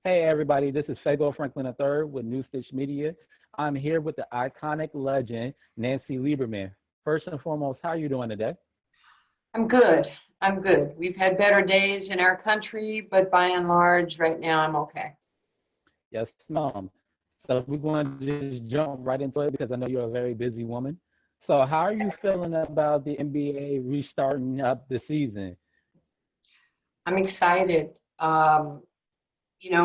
Hey everybody, this is Fago Franklin III with New Stitch Media. I'm here with the iconic legend, Nancy Lieberman. First and foremost, how are you doing today? I'm good. I'm good. We've had better days in our country, but by and large, right now I'm okay. Yes, ma'am. So we're going to just jump right into it because I know you're a very busy woman. So how are you feeling about the NBA restarting up the season? I'm excited.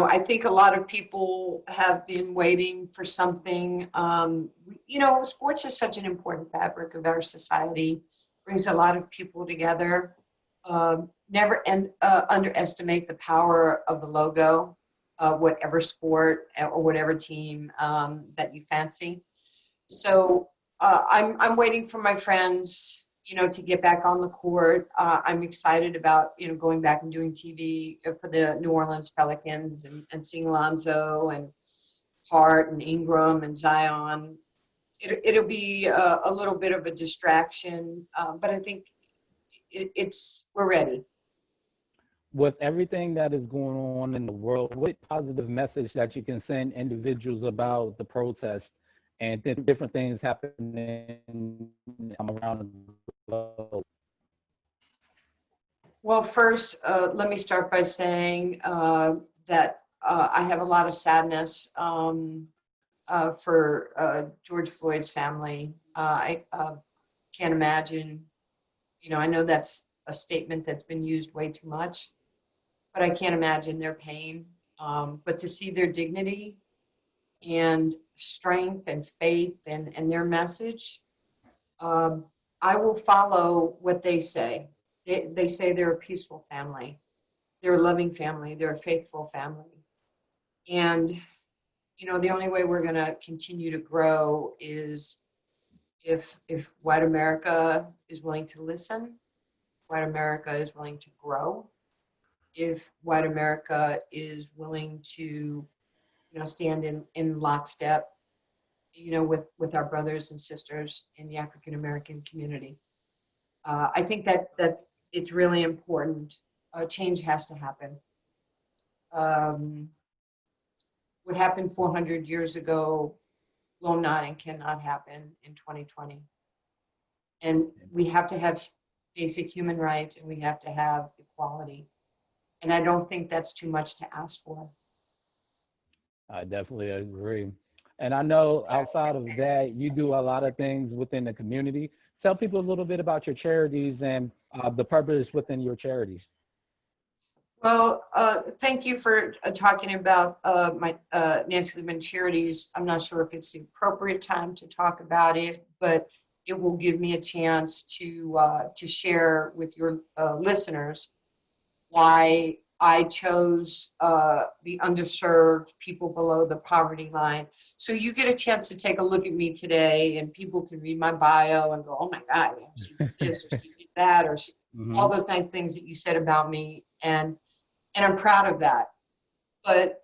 I think a lot of people have been waiting for something. Sports is such an important fabric of our society, brings a lot of people together. Never underestimate the power of the logo, whatever sport or whatever team that you fancy. So I'm waiting for my friends, to get back on the court. I'm excited about, going back and doing TV for the New Orleans Pelicans and seeing Lonzo and Hart and Ingram and Zion. It'll be a little bit of a distraction, but I think we're ready. With everything that is going on in the world, what positive message that you can send individuals about the protest and different things happening around the globe? Well, first, let me start by saying that I have a lot of sadness for George Floyd's family. I can't imagine, I know that's a statement that's been used way too much, but I can't imagine their pain. But to see their dignity and strength and faith and their message, um, I will follow what they say. They say they're a peaceful family, they're a loving family, they're a faithful family. And, the only way we're going to continue to grow is if white America is willing to listen, white America is willing to grow, if white America is willing to, stand in lockstep, with our brothers and sisters in the African American community. I think that it's really important. Change has to happen. Um, what happened 400 years ago will not and cannot happen in 2020. And we have to have basic human rights and we have to have equality. And I don't think that's too much to ask for. I definitely agree. And I know outside of that, you do a lot of things within the community. Tell people a little bit about your charities and the purpose within your charities. Well, thank you for talking about my Nancy Liberman charities. I'm not sure if it's the appropriate time to talk about it, but it will give me a chance to share with your listeners why I chose the underserved, people below the poverty line. So you get a chance to take a look at me today, and people can read my bio and go, "Oh my God, she did this, or she did that, or all Hmm. those nice things that you said about me." And I'm proud of that. But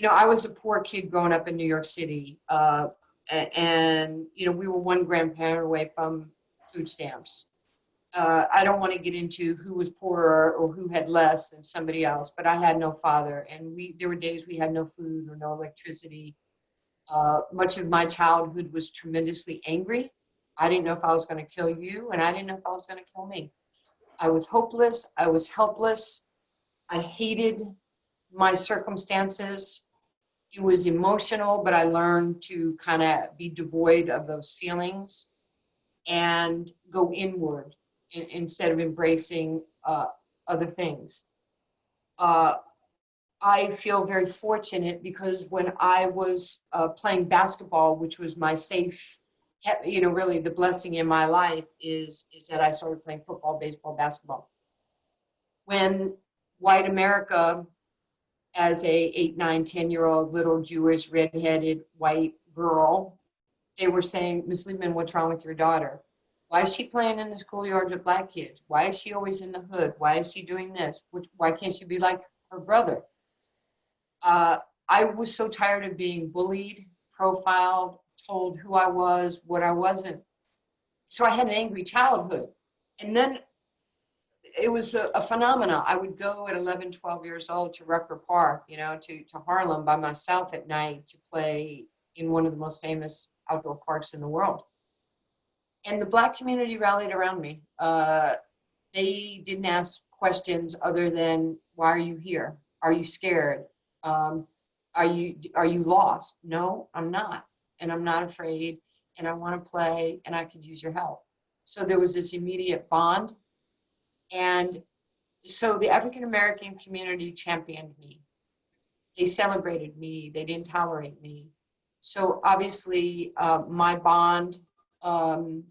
I was a poor kid growing up in New York City, and we were one grandparent away from food stamps. I don't want to get into who was poorer or who had less than somebody else, but I had no father, and there were days we had no food or no electricity. Much of my childhood was tremendously angry. I didn't know if I was going to kill you, and I didn't know if I was going to kill me. I was hopeless. I was helpless. I hated my circumstances. It was emotional, but I learned to kind of be devoid of those feelings and go inward instead of embracing other things. Uh, I feel very fortunate because when I was playing basketball, which was my safe, really the blessing in my life is that I started playing football, baseball, basketball. When white America, as a 8, 9, 10-year-old little Jewish redheaded white girl, they were saying, "Miss Liebman, what's wrong with your daughter? Why is she playing in the schoolyard with black kids? Why is she always in the hood? Why is she doing this? Why can't she be like her brother?" Uh, I was so tired of being bullied, profiled, told who I was, what I wasn't. So I had an angry childhood. And then it was a phenomena. I would go at 11, 12 years old to Rucker Park, to Harlem by myself at night to play in one of the most famous outdoor parks in the world. And the Black community rallied around me. They didn't ask questions other than, why are you here? Are you scared? Um, are you lost? No, I'm not. And I'm not afraid. And I want to play and I could use your help. So there was this immediate bond. And so the African American community championed me. They celebrated me. They didn't tolerate me. So obviously, my bond um,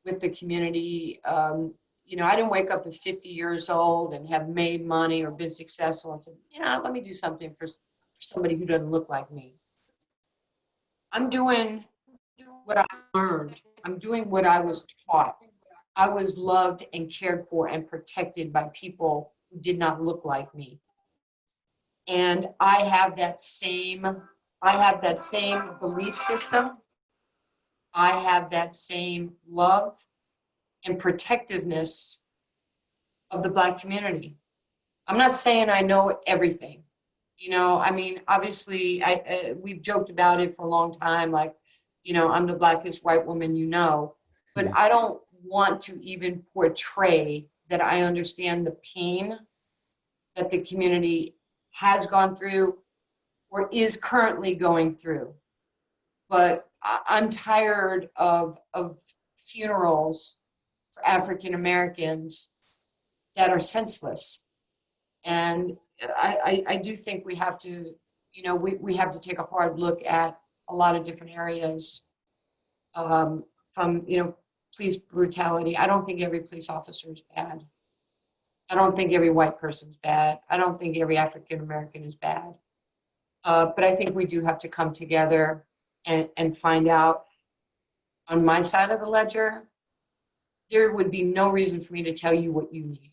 with the community, I didn't wake up at 50 years old and have made money or been successful and said, let me do something for somebody who doesn't look like me. I'm doing what I learned. I'm doing what I was taught. I was loved and cared for and protected by people who did not look like me. And I have that same belief system. I have that same love and protectiveness of the Black community. I'm not saying I know everything. Obviously, we've joked about it for a long time, like, I'm the blackest white woman but I don't want to even portray that I understand the pain that the community has gone through or is currently going through. But I'm tired of funerals for African Americans that are senseless. And I do think we have to, we have to take a hard look at a lot of different areas from, police brutality. I don't think every police officer is bad. I don't think every white person is bad. I don't think every African American is bad. But I think we do have to come together and find out, on my side of the ledger, there would be no reason for me to tell you what you need.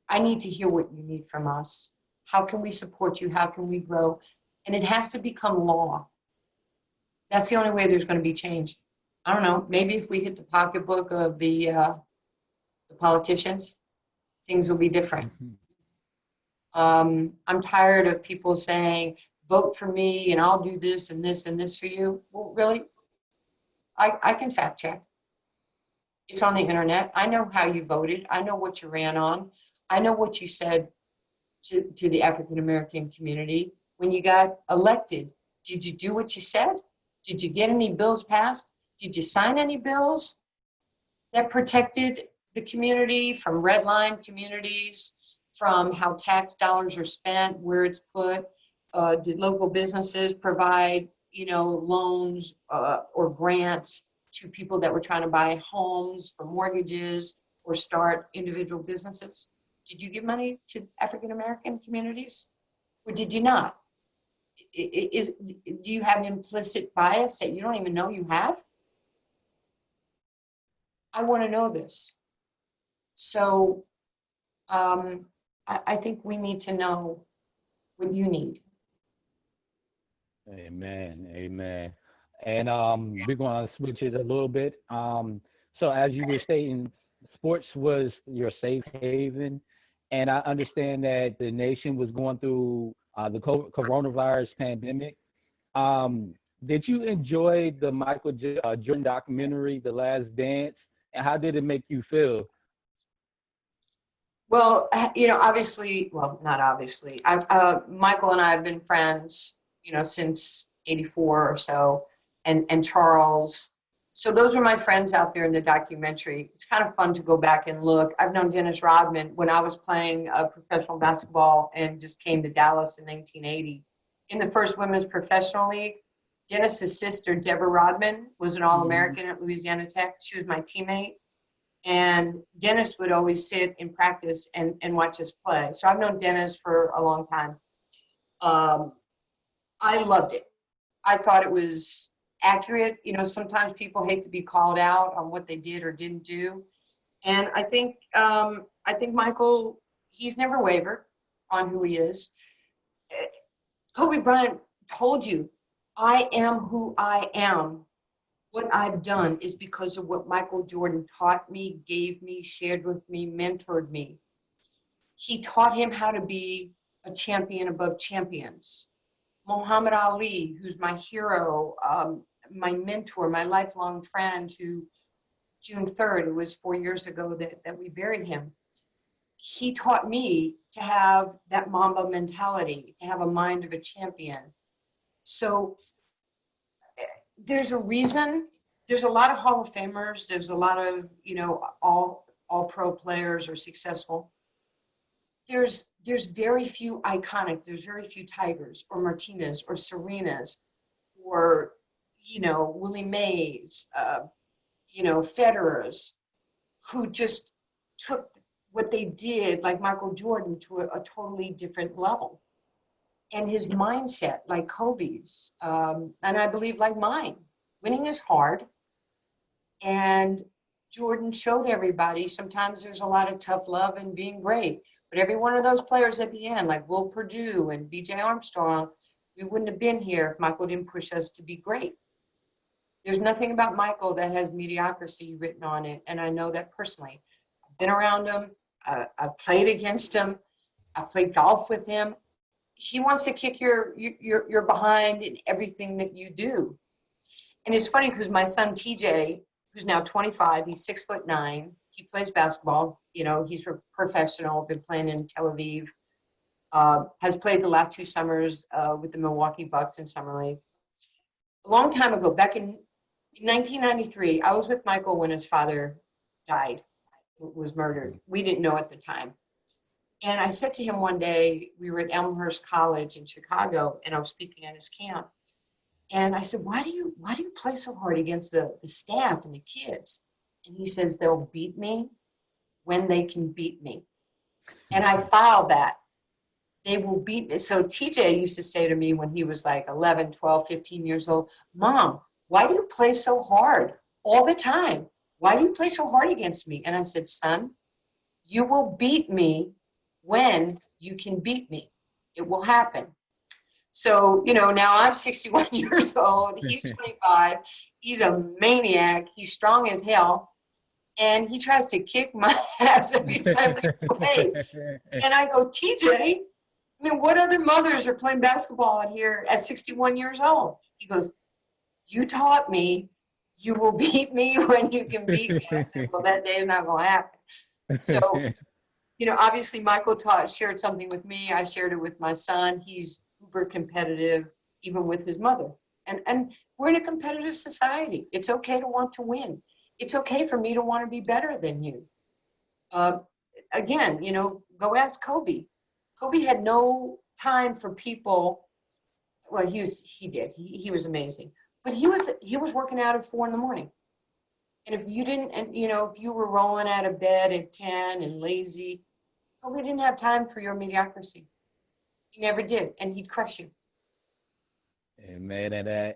I need to hear what you need from us. How can we support you? How can we grow? And it has to become law. That's the only way there's going to be change. I don't know, maybe if we hit the pocketbook of the politicians, things will be different. I'm tired of people saying, vote for me and I'll do this and this and this for you. Well, really? I can fact check. It's on the internet. I know how you voted. I know what you ran on. I know what you said to the African American community when you got elected. Did you do what you said? Did you get any bills passed? Did you sign any bills that protected the community from red line communities, from how tax dollars are spent, where it's put? Did local businesses provide, loans or grants to people that were trying to buy homes for mortgages or start individual businesses? Did you give money to African American communities, or did you not? Do you have implicit bias that you don't even know you have? I want to know this. So I think we need to know what you need. Amen. Amen. And we're going to switch it a little bit. So as you were stating, sports was your safe haven, and I understand that the nation was going through the coronavirus pandemic. Did you enjoy the Jordan documentary, The Last Dance, and how did it make you feel? Well, obviously, well, not obviously. Michael and I have been friends, since '84 or so, and Charles. So those were my friends out there in the documentary. It's kind of fun to go back and look. I've known Dennis Rodman when I was playing professional basketball and just came to Dallas in 1980. In the first women's professional league, Dennis's sister, Deborah Rodman, was an All-American at Louisiana Tech. She was my teammate. And Dennis would always sit in practice and watch us play. So I've known Dennis for a long time. I loved it. I thought it was accurate. Sometimes people hate to be called out on what they did or didn't do. And I think Michael, he's never wavered on who he is. Kobe Bryant told you, I am who I am. What I've done is because of what Michael Jordan taught me, gave me, shared with me, mentored me. He taught him how to be a champion above champions. Muhammad Ali, who's my hero, my mentor, my lifelong friend, who June 3rd, it was 4 years ago that we buried him. He taught me to have that Mamba mentality, to have a mind of a champion. So there's a reason. There's a lot of Hall of Famers. There's a lot of, all pro players are successful. There's very few iconic. There's very few Tigers or Martinez or Serenas or, Willie Mays, Federers, who just took what they did, like Michael Jordan, to a totally different level. And his mindset, like Kobe's, and I believe like mine, winning is hard. And Jordan showed everybody sometimes there's a lot of tough love and being great. But every one of those players at the end, like Will Perdue and B.J. Armstrong, we wouldn't have been here if Michael didn't push us to be great. There's nothing about Michael that has mediocrity written on it, and I know that personally. I've been around him. I've played against him. I've played golf with him. He wants to kick your behind in everything that you do. And it's funny because my son TJ, who's now 25, he's 6'9". He plays basketball. He's a professional. Been playing in Tel Aviv. Has played the last 2 summers with the Milwaukee Bucks in summer league. A long time ago, back in 1993, I was with Michael when his father died, was murdered. We didn't know at the time. And I said to him one day, we were at Elmhurst College in Chicago, and I was speaking at his camp. And I said, why do you play so hard against the staff and the kids? And he says, they'll beat me when they can beat me. And I filed that. They will beat me. So TJ used to say to me when he was like 11, 12, 15 years old, Mom, why do you play so hard all the time? Why do you play so hard against me? And I said, son, you will beat me when you can beat me. It will happen. So, now I'm 61 years old. He's 25. He's a maniac. He's strong as hell. And he tries to kick my ass every time we play. And I go, TJ, what other mothers are playing basketball out here at 61 years old? He goes, you taught me you will beat me when you can beat me. I said, well, that day is not going to happen. So, obviously Michael shared something with me. I shared it with my son. He's uber competitive, even with his mother. And we're in a competitive society. It's okay to want to win. It's okay for me to want to be better than you. Again, go ask Kobe. Kobe had no time for people. Well, he did. He was amazing. But he was working out at 4 a.m. And if you didn't, and if you were rolling out of bed at 10 and lazy, Kobe didn't have time for your mediocrity. He never did, and he'd crush you. Amen.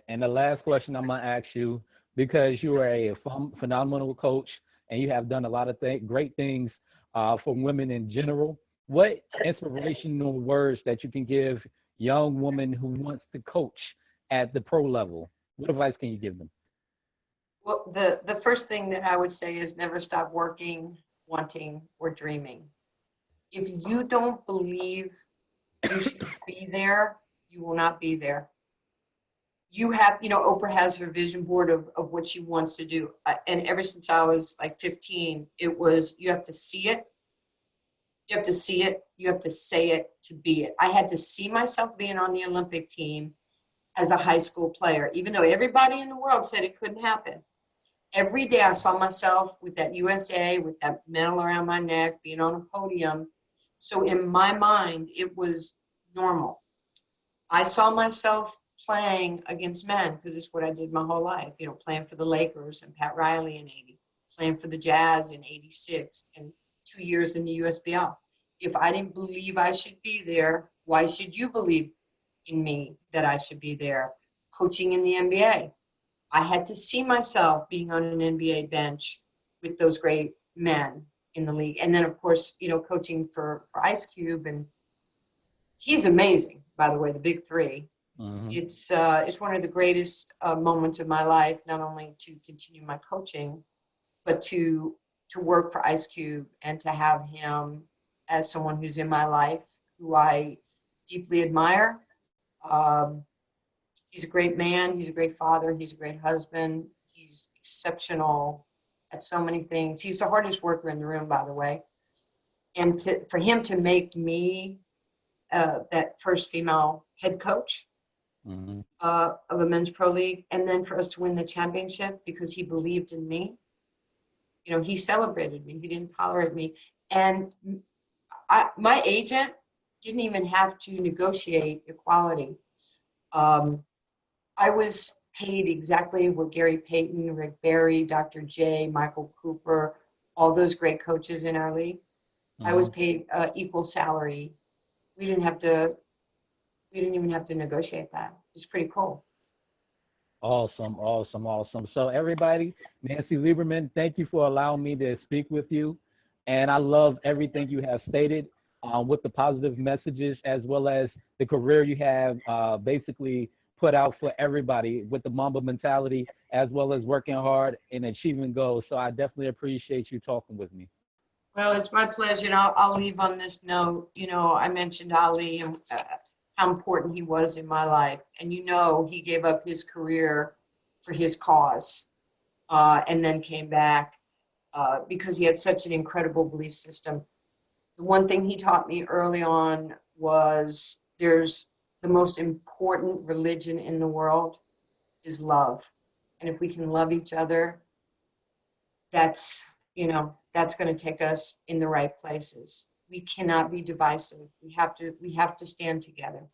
And the last question I'm gonna ask you, because you are a phenomenal coach and you have done a lot of great things for women in general. What inspirational words that you can give young women who wants to coach at the pro level? What advice can you give them? Well, the first thing that I would say is never stop working, wanting, or dreaming. If you don't believe you should be there, you will not be there. You have, Oprah has her vision board of what she wants to do. And ever since I was like 15, it was, you have to see it. You have to see it. You have to say it to be it. I had to see myself being on the Olympic team as a high school player, even though everybody in the world said it couldn't happen. Every day I saw myself with that USA, with that medal around my neck, being on a podium. So in my mind, it was normal. I saw myself playing against men, because it's what I did my whole life, playing for the Lakers and Pat Riley in 80, playing for the Jazz in 86, and 2 years in the USBL. If I didn't believe I should be there, why should you believe in me that I should be there? Coaching in the NBA. I had to see myself being on an NBA bench with those great men in the league. And then, of course, coaching for Ice Cube, and he's amazing, by the way, the big three. Mm-hmm. It's one of the greatest moments of my life, not only to continue my coaching, but to work for Ice Cube and to have him as someone who's in my life, who I deeply admire. Um, he's a great man. He's a great father. He's a great husband. He's exceptional at so many things. He's the hardest worker in the room, by the way. And for him to make me that first female head coach Mm-hmm. of a men's pro league, and then for us to win the championship because he believed in me. You know, he celebrated me. He didn't tolerate me. And my agent didn't even have to negotiate equality. Um, I was paid exactly what Gary Payton, Rick Barry, Dr. J, Michael Cooper, all those great coaches in our league. I was Mm-hmm. paid equal salary. We didn't have to. We didn't even have to negotiate that. It's pretty cool. Awesome, awesome, awesome. So everybody, Nancy Lieberman, thank you for allowing me to speak with you. And I love everything you have stated with the positive messages as well as the career you have basically put out for everybody with the Mamba mentality as well as working hard and achieving goals. So I definitely appreciate you talking with me. Well, it's my pleasure, and I'll leave on this note. You know, I mentioned Ali and how important he was in my life, and you know, he gave up his career for his cause, and then came back because he had such an incredible belief system. The one thing he taught me early on was there's the most important religion in the world is love, and if we can love each other, that's that's going to take us in the right places. We cannot be divisive. We have to stand together.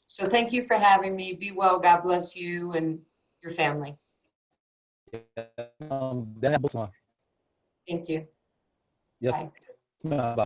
So thank you for having me. Be well. God bless you and your family. That was fun. Thank you. Yes, Bye. ma'am. Bye.